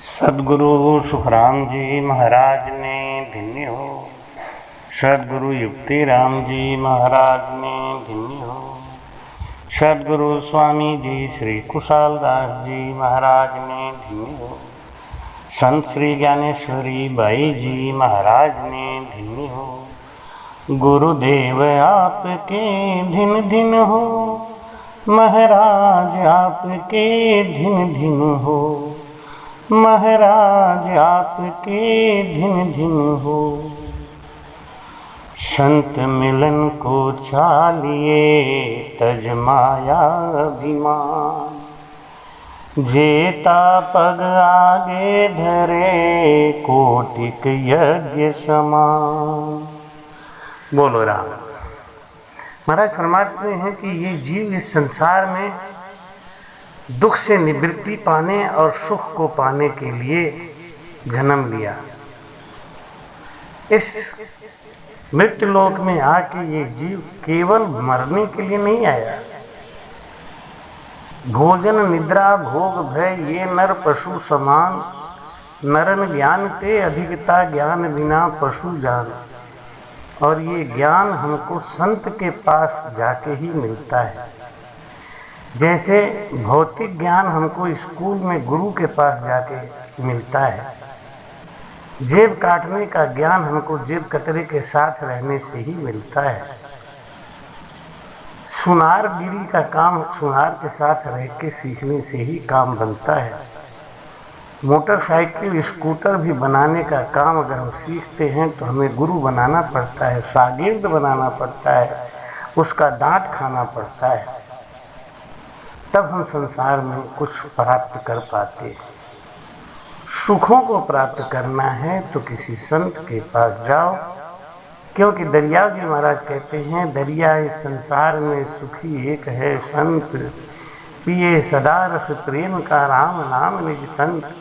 सदगुरु सुखराम जी महाराज ने धन्य हो। सदगुरु युक्ति राम जी महाराज ने धन्य हो। सदगुरु स्वामी जी श्री कुशाल दास जी महाराज ने धन्य हो। संत श्री ज्ञानेश्वरी बाई जी महाराज ने धन्य हो। गुरुदेव आपके धिन धिन हो, महाराज आपके धिन धिन हो, महाराज आपके धिन धिन हो। संत मिलन को चालिए तज माया अभिमान, जेता पग आगे धरे कोटिक यज्ञ समान। बोलो राम। महाराज फरमाते हैं कि ये जीव इस संसार में दुख से निवृत्ति पाने और सुख को पाने के लिए जन्म लिया। इस मृत्यु लोक में आके ये जीव केवल मरने के लिए नहीं आया। भोजन निद्रा भोग भय ये नर पशु समान, नरन ज्ञान ते अधिकता ज्ञान बिना पशु जान। और ये ज्ञान हमको संत के पास जाके ही मिलता है। जैसे भौतिक ज्ञान हमको स्कूल में गुरु के पास जाके मिलता है, जेब काटने का ज्ञान हमको जेब कतरे के साथ रहने से ही मिलता है। सुनारगिरी का काम सुनार के साथ रह के सीखने से ही काम बनता है। मोटरसाइकिल स्कूटर भी बनाने का काम अगर हम सीखते हैं तो हमें गुरु बनाना पड़ता है, शागिर्द बनाना पड़ता है, उसका डांट खाना पड़ता है, तब हम संसार में कुछ प्राप्त कर पाते हैं। सुखों को प्राप्त करना है तो किसी संत के पास जाओ, क्योंकि दरिया जी महाराज कहते हैं दरिया इस संसार में सुखी एक है संत, पिए सदा रस प्रेम का राम नाम निज तंत।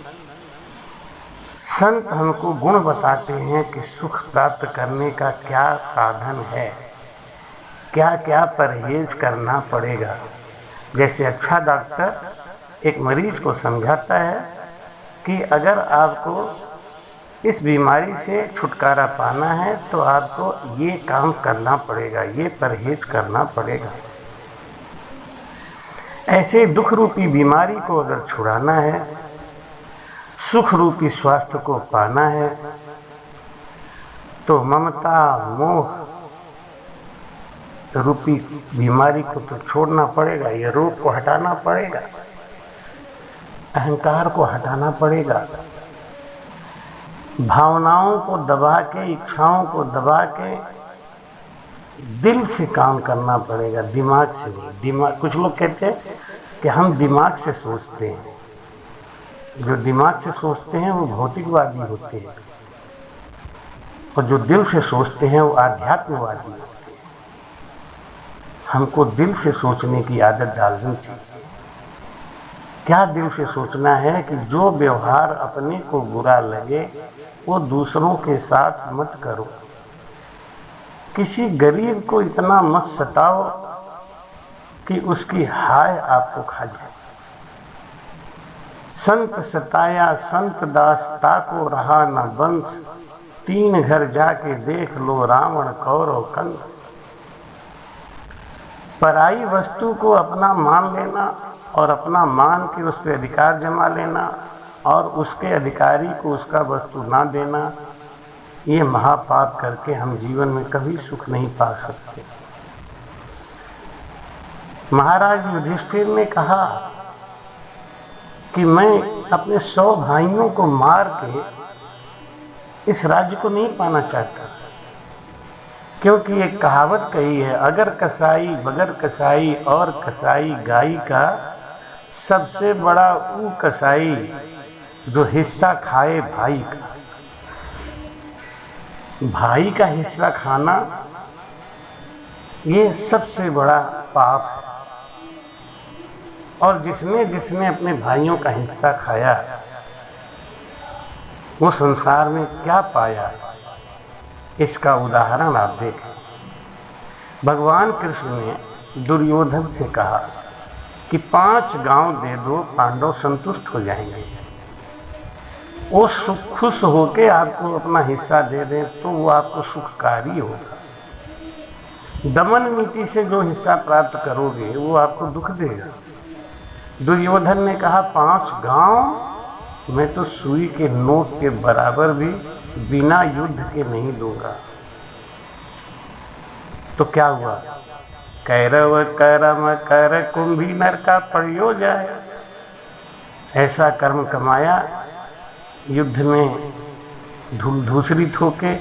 संत हमको गुण बताते हैं कि सुख प्राप्त करने का क्या साधन है, क्या क्या परहेज करना पड़ेगा। जैसे अच्छा डॉक्टर एक मरीज को समझाता है कि अगर आपको इस बीमारी से छुटकारा पाना है तो आपको ये काम करना पड़ेगा, ये परहेज करना पड़ेगा। ऐसे दुख रूपी बीमारी को अगर छुड़ाना है, सुख रूपी स्वास्थ्य को पाना है, तो ममता मोह रूपी बीमारी को तो छोड़ना पड़ेगा, ये रोग को हटाना पड़ेगा, अहंकार को हटाना पड़ेगा, भावनाओं को दबा के, इच्छाओं को दबा के दिल से काम करना पड़ेगा, दिमाग से नहीं। दिमाग, कुछ लोग कहते हैं कि हम दिमाग से सोचते हैं। जो दिमाग से सोचते हैं वो भौतिकवादी होते हैं, और जो दिल से सोचते हैं वो आध्यात्मवादी होते हैं। हमको दिल से सोचने की आदत डालनी चाहिए। क्या दिल से सोचना है कि जो व्यवहार अपने को बुरा लगे वो दूसरों के साथ मत करो। किसी गरीब को इतना मत सताओ कि उसकी हाय आपको खा जाए। संत सताया संत दासता को रहा न बंस, तीन घर जाके देख लो रावण कौरव कंस। पराई वस्तु को अपना मान लेना और अपना मान के उस पर अधिकार जमा लेना और उसके अधिकारी को उसका वस्तु ना देना, ये महापाप करके हम जीवन में कभी सुख नहीं पा सकते। महाराज युधिष्ठिर ने कहा कि मैं अपने 100 भाइयों को मार के इस राज्य को नहीं पाना चाहता, क्योंकि एक कहावत कही है, अगर कसाई बगर कसाई और कसाई गाई का, सबसे बड़ा वो कसाई जो हिस्सा खाए भाई का। भाई का हिस्सा खाना ये सबसे बड़ा पाप है। और जिसने जिसने अपने भाइयों का हिस्सा खाया वो संसार में क्या पाया, इसका उदाहरण आप देखें। भगवान कृष्ण ने दुर्योधन से कहा कि 5 गांव दे दो, पांडव संतुष्ट हो जाएंगे। वो सुख खुश होके आपको अपना हिस्सा दे दें तो वो आपको सुखकारी होगा। दमन नीति से जो हिस्सा प्राप्त करोगे वो आपको दुख देगा। दुर्योधन ने कहा 5 गांव मैं तो सुई के नोक के बराबर भी बिना युद्ध के नहीं दूंगा। तो क्या हुआ? कैरव करम कर कुंभी नर का पड़ियो जाए। ऐसा कर्म कमाया, युद्ध में धूसरित होके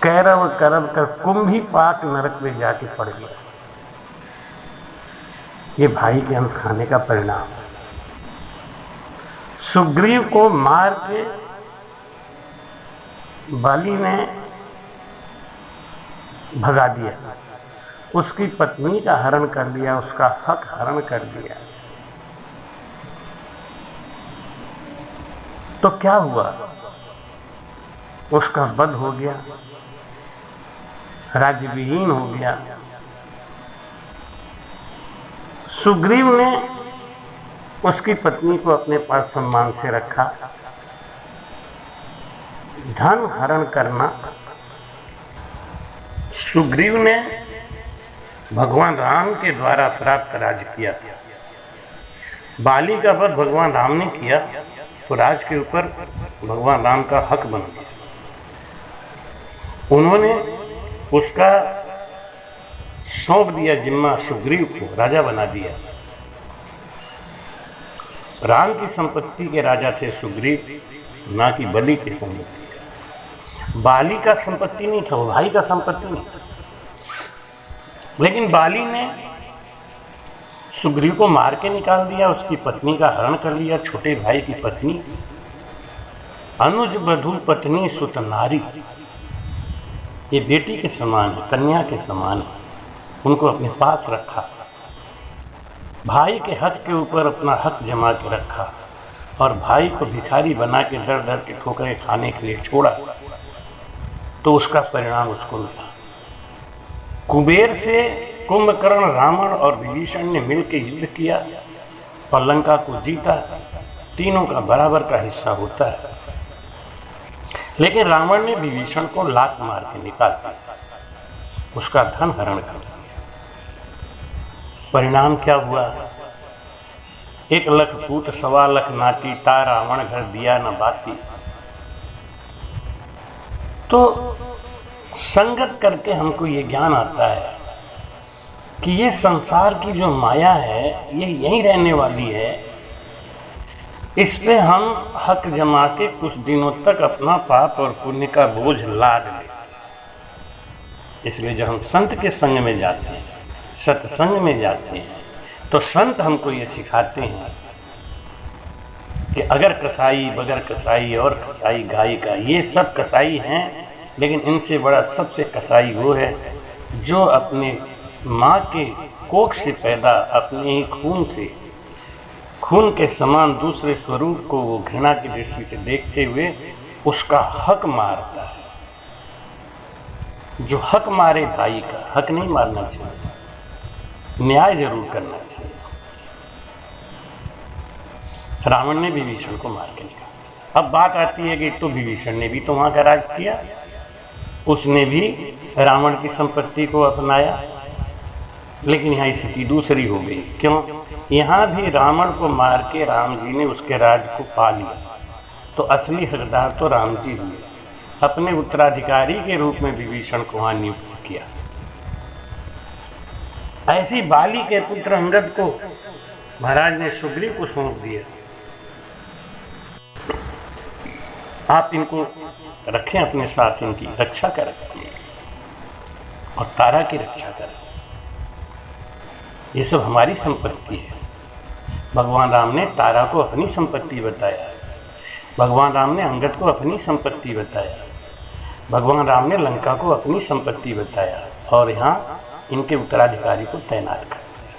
कैरव करम कर कुंभी पाक नरक में जाके पड़ गया। ये भाई के अंश खाने का परिणाम। सुग्रीव को मार के बाली ने भगा दिया, उसकी पत्नी का हरण कर लिया, उसका हक हरण कर दिया। तो क्या हुआ? उसका वध हो गया, राज्य विहीन हो गया। सुग्रीव ने उसकी पत्नी को अपने पास सम्मान से रखा। धन हरण करना सुग्रीव ने भगवान राम के द्वारा प्राप्त राज्य किया था। बाली का वध भगवान राम ने किया तो राज के ऊपर भगवान राम का हक बन गया। उन्होंने उसका सौंप दिया जिम्मा, सुग्रीव को राजा बना दिया। राम की संपत्ति के राजा थे सुग्रीव, ना कि बलि की संपत्ति। बाली का संपत्ति नहीं था, वो भाई का संपत्ति नहीं था। लेकिन बाली ने सुग्रीव को मार के निकाल दिया, उसकी पत्नी का हरण कर लिया, छोटे भाई की पत्नी। अनुज बधू पत्नी सुत नारी, ये बेटी के समान है, कन्या के समान है। उनको अपने पास रखा, भाई के हक के ऊपर अपना हक जमा के रखा और भाई को भिखारी बना के दर दर के ठोकरें खाने के लिए छोड़ा। तो उसका परिणाम उसको मिला। कुबेर से कुंभकर्ण, रावण और विभीषण ने मिलकर युद्ध किया और लंका को जीता। तीनों का बराबर का हिस्सा होता है। लेकिन रावण ने विभीषण को लात मार के निकाल दिया, उसका धन हरण कर दिया। परिणाम क्या हुआ? 1 लख पूत 1.25 लाख नाती, ता रावण घर दिया न बाती। तो संगत करके हमको ये ज्ञान आता है कि ये संसार की जो माया है ये यहीं रहने वाली है। इस पे हम हक जमा के कुछ दिनों तक अपना पाप और पुण्य का बोझ लाद लेते। इसलिए जब हम संत के संग में जाते हैं, सत्संग में जाते हैं, तो संत हमको ये सिखाते हैं कि अगर कसाई बगर कसाई और कसाई गाय का, ये सब कसाई हैं, लेकिन इनसे बड़ा सबसे कसाई वो है जो अपने माँ के कोख से पैदा, अपने ही खून से, खून के समान दूसरे स्वरूप को वो घृणा की दृष्टि से देखते हुए उसका हक मारता है। जो हक मारे भाई का, हक नहीं मारना चाहिए, न्याय जरूर करना चाहिए। रावण ने विभीषण को मार के निकाला। अब बात आती है कि तो विभीषण ने भी तो वहां का राज किया, उसने भी रावण की संपत्ति को अपनाया। लेकिन यहां स्थिति दूसरी हो गई। क्यों? यहां भी रावण को मार के राम जी ने उसके राज को पा लिया, तो असली हकदार तो राम जी हुए। अपने उत्तराधिकारी के रूप में विभीषण को वहां नियुक्त किया। ऐसी बाली के पुत्र अंगद को महाराज ने सुग्रीव को सौंप दिया। आप इनको रखें अपने साथ, इनकी रक्षा करें और तारा की रक्षा करें। ये सब हमारी संपत्ति है। भगवान राम ने तारा को अपनी संपत्ति बताया, भगवान राम ने अंगद को अपनी संपत्ति बताया, भगवान राम ने लंका को अपनी संपत्ति बताया और यहां इनके उत्तराधिकारी को तैनात कर दिया,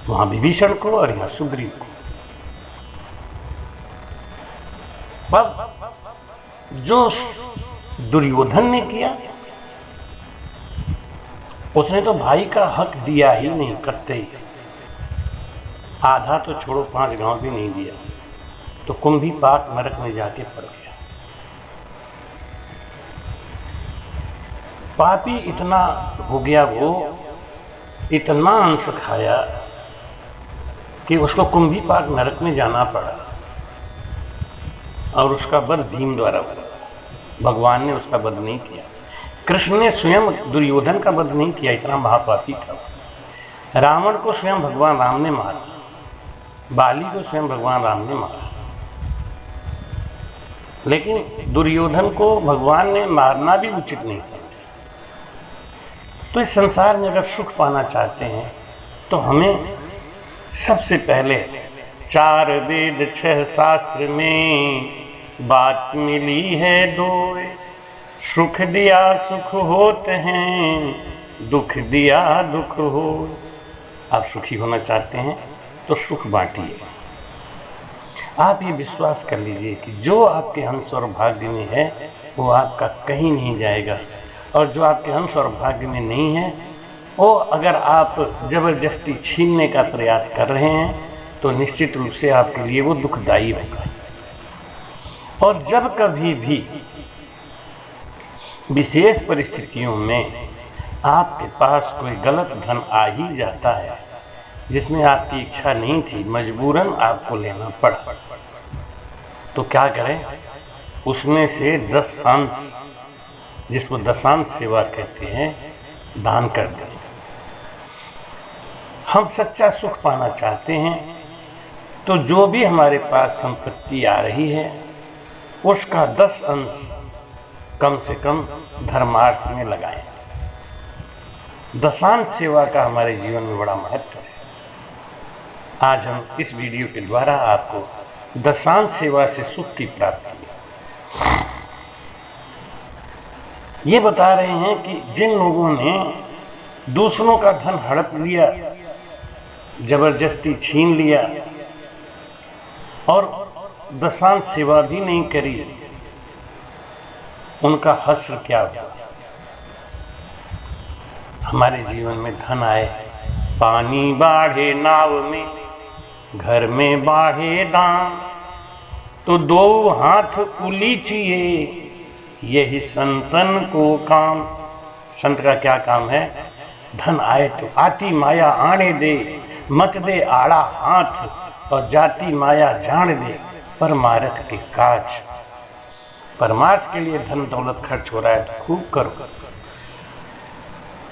वहां विभीषण को और यहां सुग्रीव को। अब जो दुर्योधन ने किया, उसने तो भाई का हक दिया ही नहीं, कत्ते ही। आधा तो छोड़ो, 5 गांव भी नहीं दिया। तो कुंभी पाक नरक में जाके पड़ गया। पापी इतना हो गया, वो इतना अंश खाया कि उसको कुंभी पाक नरक में जाना पड़ा, और उसका वध भीम द्वारा हुआ। भगवान ने उसका वध नहीं किया। कृष्ण ने स्वयं दुर्योधन का वध नहीं किया, इतना महापापी था। रावण को स्वयं भगवान राम ने मारा, बाली को स्वयं भगवान राम ने मारा, लेकिन दुर्योधन को भगवान ने मारना भी उचित नहीं समझा। तो इस संसार में अगर सुख पाना चाहते हैं तो हमें सबसे पहले 4 वेद 6 शास्त्र में बात मिली है दो, सुख दिया सुख होते हैं, दुख दिया दुख हो। आप सुखी होना चाहते हैं तो सुख बांटिए। आप ये विश्वास कर लीजिए कि जो आपके अंश और भाग्य में है वो आपका कहीं नहीं जाएगा, और जो आपके अंश और भाग्य में नहीं है वो अगर आप जबरदस्ती छीनने का प्रयास कर रहे हैं तो निश्चित रूप से आपके लिए वो दुखदायी होगा। और जब कभी भी विशेष परिस्थितियों में आपके पास कोई गलत धन आ ही जाता है जिसमें आपकी इच्छा नहीं थी, मजबूरन आपको लेना पड़ा, तो क्या करें? उसमें से 10 अंश, जिसको दशांश सेवा कहते हैं, दान कर दें। हम सच्चा सुख पाना चाहते हैं तो जो भी हमारे पास संपत्ति आ रही है उसका 10 अंश कम से कम धर्मार्थ में लगाएं। दशांश सेवा का हमारे जीवन में बड़ा महत्व है। आज हम इस वीडियो के द्वारा आपको दशांश सेवा से सुख की प्राप्ति ये बता रहे हैं कि जिन लोगों ने दूसरों का धन हड़प लिया, जबरदस्ती छीन लिया और दशांश सेवा भी नहीं करी, उनका हश्र क्या हुआ। हमारे जीवन में धन आए, पानी बाढ़े नाव में, घर में बाढ़े दाम, तो 2 हाथ उलीचिए, यही संतन को काम। संत का क्या काम है? धन आए तो आती माया आने दे, मत दे आड़ा हाथ, और जाती माया जान दे परमार्थ के काज। परमार्थ के लिए धन दौलत खर्च हो रहा है तो खूब करो।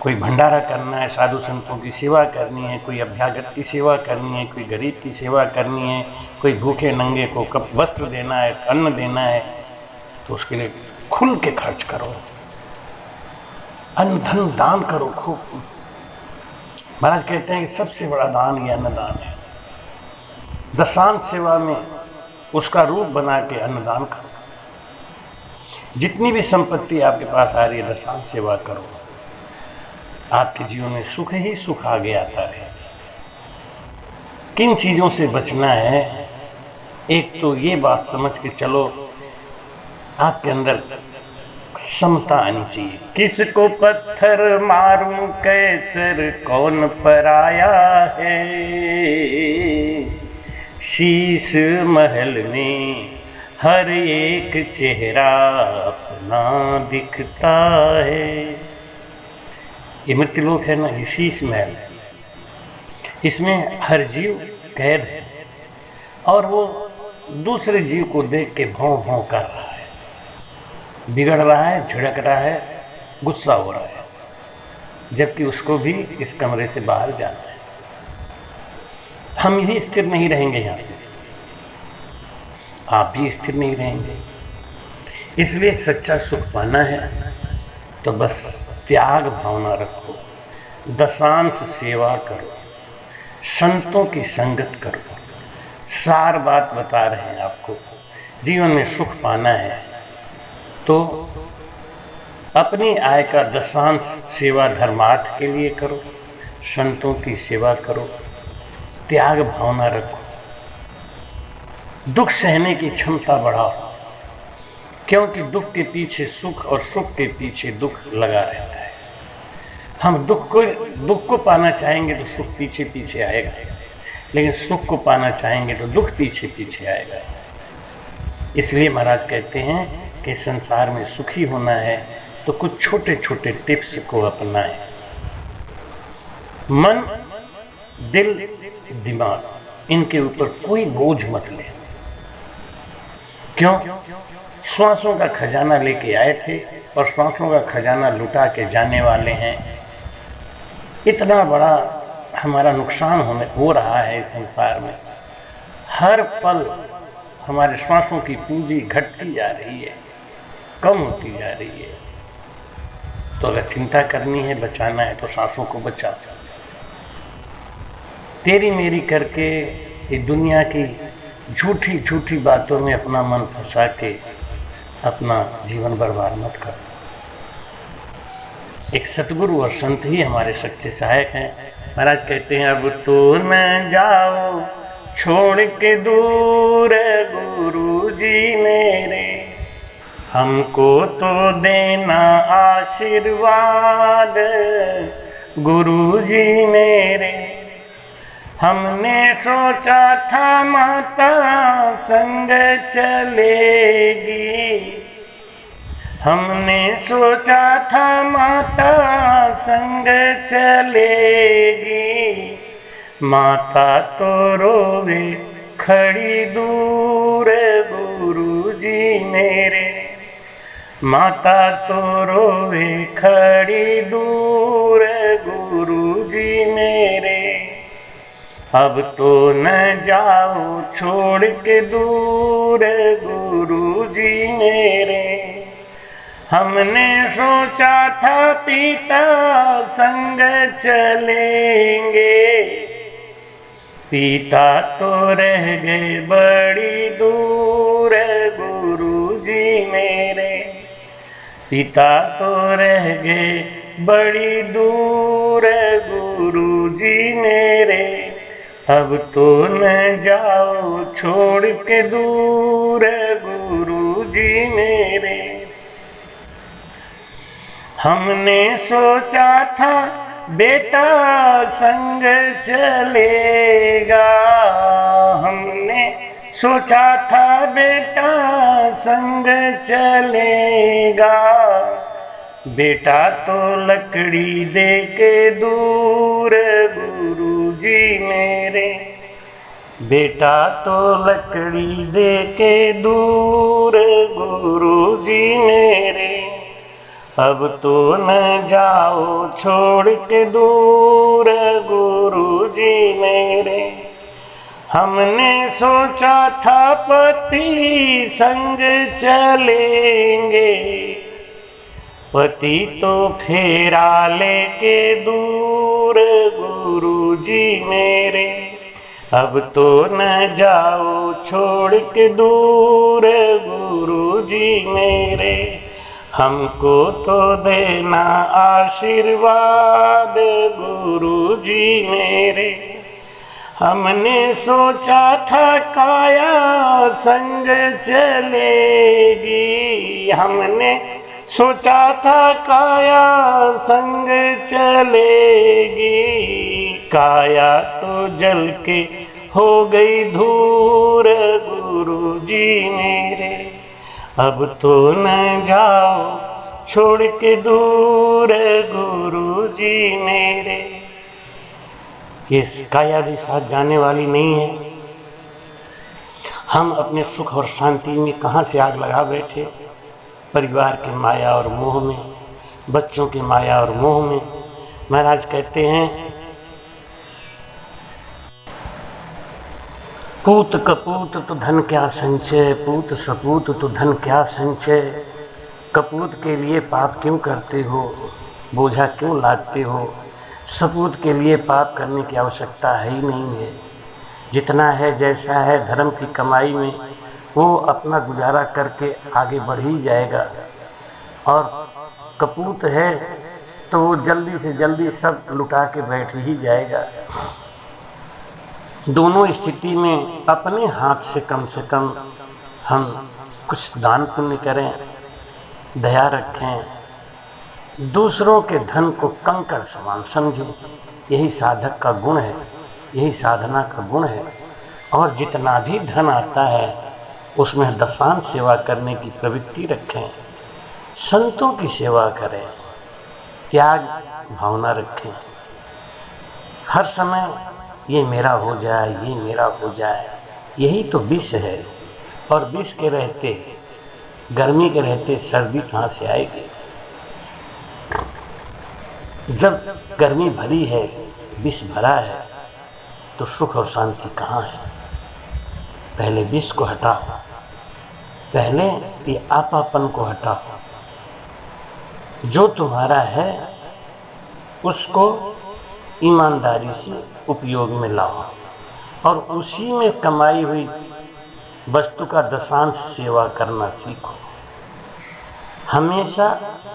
कोई भंडारा करना है, साधु संतों की सेवा करनी है, कोई अभ्यागत की सेवा करनी है, कोई गरीब की सेवा करनी है, कोई भूखे नंगे को कप वस्त्र देना है, अन्न देना है, तो उसके लिए खुल के खर्च करो, अन्न धन दान करो खूब। महाराज कहते हैं कि सबसे बड़ा दान ये अन्नदान है। दशांश सेवा में उसका रूप बना के अन्नदान करो। जितनी भी संपत्ति आपके पास आ रही है, दशांश सेवा करो, आपके जीवन में सुख ही सुख आगे आता रहे। किन चीजों से बचना है? एक तो ये बात समझ के चलो, आपके अंदर समता आनी चाहिए। किसको पत्थर मारूं कैसर कौन पराया है, शीश महल में हर एक चेहरा अपना दिखता है। ये मृत्युलोक है ना, ये शीश महल है, इसमें हर जीव कैद है और वो दूसरे जीव को देख के भौं भौं कर रहा है, बिगड़ रहा है, झिड़क रहा है, गुस्सा हो रहा है, जबकि उसको भी इस कमरे से बाहर जाना है। हम ही स्थिर नहीं रहेंगे यहां पे, आप भी स्थिर नहीं रहेंगे। इसलिए सच्चा सुख पाना है तो बस त्याग भावना रखो, दशांश सेवा करो, संतों की संगत करो। सार बात बता रहे हैं आपको। जीवन में सुख पाना है तो अपनी आय का दशांश सेवा धर्मार्थ के लिए करो, संतों की सेवा करो, त्याग भावना रखो, दुख सहने की क्षमता बढ़ाओ, क्योंकि दुख के पीछे सुख और सुख के पीछे दुख लगा रहता है। हम दुख को पाना चाहेंगे तो सुख पीछे पीछे आएगा, लेकिन सुख को पाना चाहेंगे तो दुख पीछे पीछे आएगा। इसलिए महाराज कहते हैं कि संसार में सुखी होना है तो कुछ छोटे छोटे टिप्स को अपनाएं। मन, दिल, दिमाग, इनके ऊपर कोई बोझ मत ले। क्यों? श्वासों का खजाना लेके आए थे और श्वासों का खजाना लुटा के जाने वाले हैं। इतना बड़ा हमारा नुकसान हो रहा है इस संसार में। हर पल हमारे श्वासों की पूंजी घटती जा रही है, कम होती जा रही है। तो अगर चिंता करनी है, बचाना है, तो सांसों को बचा। तेरी मेरी करके ये दुनिया की झूठी झूठी बातों में अपना मन फंसा के अपना जीवन बर्बाद मत कर। एक सतगुरु और संत ही हमारे सच्चे सहायक हैं। महाराज कहते हैं, अब तो न जाओ छोड़ के दूर गुरु जी मेरे, हमको तो देना आशीर्वाद गुरु जी मेरे। हमने सोचा था माता संग चलेगी, हमने सोचा था माता संग चलेगी, माता तो रोवे खड़ी दूर गुरु जी मेरे, माता तो रोवे खड़ी दूर गुरु जी मेरे। अब तो न जाओ छोड़ के दूर गुरु जी मेरे, हमने सोचा था पिता संग चलेंगे, पिता तो रह गए बड़ी दूर गुरु जी मेरे, पिता तो रह गए बड़ी दूर गुरु जी मेरे। अब तो न जाओ छोड़ के दूर गुरु जी मेरे। हमने सोचा था बेटा संग चलेगा, हमने सोचा था बेटा संग चलेगा, बेटा तो लकड़ी दे के दूर गुरु जी मेरे, बेटा तो लकड़ी दे के दूर गुरु जी मेरे। अब तो न जाओ छोड़ के दूर गुरु जी मेरे, हमने सोचा था पति संग चलेंगे, पति तो फेरा लेके दूर गुरु जी मेरे। अब तो न जाओ छोड़ के दूर गुरु जी मेरे, हमको तो देना आशीर्वाद गुरु जी मेरे। हमने सोचा था काया संग चलेगी, हमने सोचा था काया संग चलेगी, काया तो जल के हो गई धूर गुरु जी मेरे। अब तो न जाओ छोड़ के दूर गुरु जी मेरे। ये काया भी साथ जाने वाली नहीं है। हम अपने सुख और शांति में कहाँ से आग लगा बैठे, परिवार की माया और मोह में, बच्चों की माया और मोह में। महाराज कहते हैं, पूत कपूत तो धन क्या संचय, पूत सपूत तो धन क्या संचय। कपूत के लिए पाप क्यों करते हो, बोझा क्यों लादते हो। सपूत के लिए पाप करने की आवश्यकता है ही नहीं है। जितना है जैसा है धर्म की कमाई में वो अपना गुजारा करके आगे बढ़ ही जाएगा। और कपूत है तो वो जल्दी से जल्दी सब लुटा के बैठ ही जाएगा। दोनों स्थिति में अपने हाथ से कम हम कुछ दान पुण्य करें, दया रखें, दूसरों के धन को कंकड़ समान समझें। यही साधक का गुण है, यही साधना का गुण है। और जितना भी धन आता है उसमें दशांश सेवा करने की प्रवृत्ति रखें, संतों की सेवा करें, त्याग भावना रखें। हर समय ये मेरा हो जाए, ये मेरा हो जाए, यही तो विष है। और विष के रहते, गर्मी के रहते सर्दी कहाँ से आएगी? जब गर्मी भरी है, विष भरा है, तो सुख और शांति कहाँ है? पहले विष को हटाओ, पहले ये आपापन को हटाओ। जो तुम्हारा है उसको ईमानदारी से उपयोग में लाओ और उसी में कमाई हुई वस्तु का दशांश सेवा करना सीखो। हमेशा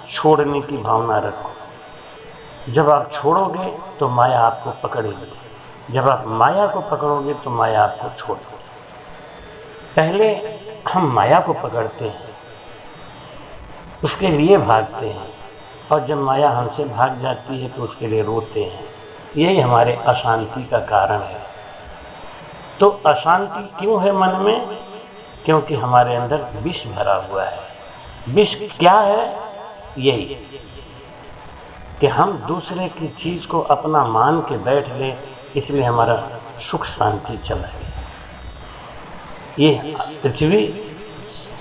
छोड़ने की भावना रखो। जब आप छोड़ोगे तो माया आपको पकड़ेगी, जब आप माया को पकड़ोगे तो माया आपको छोड़ देगी। पहले हम माया को पकड़ते हैं, उसके लिए भागते हैं, और जब माया हमसे भाग जाती है तो उसके लिए रोते हैं। यही हमारे अशांति का कारण है। तो अशांति क्यों है मन में? क्योंकि हमारे अंदर विष भरा हुआ है। विष क्या है? यही कि हम दूसरे की चीज को अपना मान के बैठ ले, इसलिए हमारा सुख शांति चला गया। ये पृथ्वी,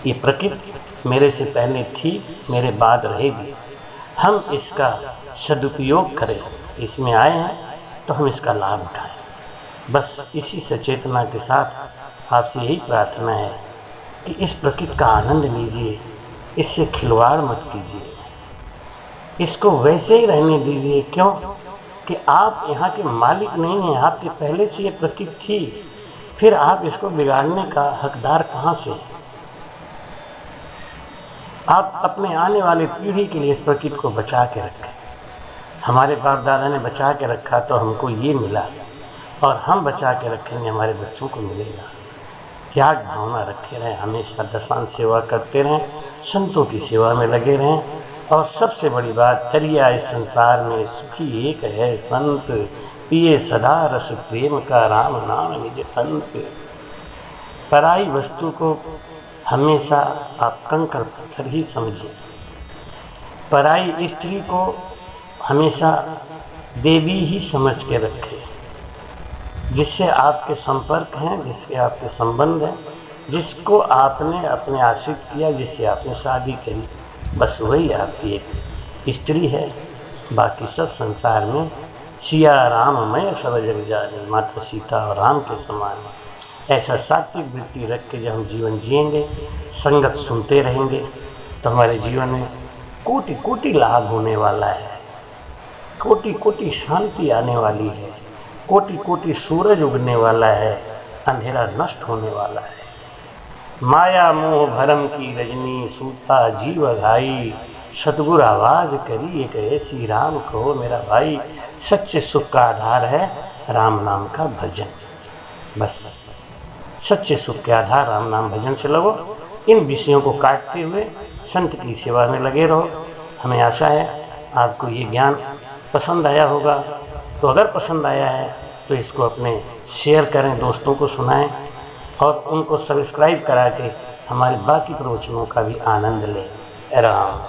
ये प्रकृति मेरे से पहले थी, मेरे बाद रहेगी। हम इसका सदुपयोग करें, इसमें आए हैं तो हम इसका लाभ उठाएं। बस इसी सचेतना के साथ आपसे यही प्रार्थना है कि इस प्रकृति का आनंद लीजिए, इससे खिलवाड़ मत कीजिए, इसको वैसे ही रहने दीजिए। क्यों? कि आप यहाँ के मालिक नहीं हैं, आपके पहले से ये प्रकृति थी, फिर आप इसको बिगाड़ने का हकदार कहाँ से? आप अपने आने वाली पीढ़ी के लिए इस प्रकृति को बचा के रखें। हमारे बाप दादा ने बचा के रखा तो हमको ये मिला, और हम बचा के रखेंगे, हमारे बच्चों को मिलेगा। त्याग भावना रखे रहें, हमेशा दशांश सेवा करते रहें, संतों की सेवा में लगे रहें। और सबसे बड़ी बात, तरिया इस संसार में सुखी एक है संत, पिए सदा रस प्रेम का राम नाम निज अंत। पराई वस्तु को हमेशा आप कंकड़ पत्थर ही समझिए। पराई स्त्री को हमेशा देवी ही समझ के रखें। जिससे आपके संपर्क हैं, जिसके आपके संबंध हैं, जिसको आपने अपने आश्रित किया, जिससे आपने शादी करी, बस वही आपकी एक स्त्री है। बाकी सब संसार में सिया राम मैं सब जग जाने, मात्र सीता और राम के समान। ऐसा सात्विक वृत्ति रख के जब हम जीवन जिएंगे, संगत सुनते रहेंगे, तो हमारे जीवन में कोटि कोटि लाभ होने वाला है, कोटि कोटि शांति आने वाली है, कोटि कोटि सूरज उगने वाला है, अंधेरा नष्ट होने वाला है। माया मोह भरम की रजनी सूता जीव घाई, सतगुरु आवाज करी एक ऐसी राम कहो मेरा भाई। सच्चे सुख का आधार है राम नाम का भजन। बस सच्चे सुख के आधार राम नाम भजन से लगो। इन विषयों को काटते हुए संत की सेवा में लगे रहो। हमें आशा है आपको ये ज्ञान पसंद आया होगा। तो अगर पसंद आया है तो इसको अपने शेयर करें, दोस्तों को सुनाएं और उनको सब्सक्राइब करा के हमारे बाकी प्रवचनों का भी आनंद लें। राम।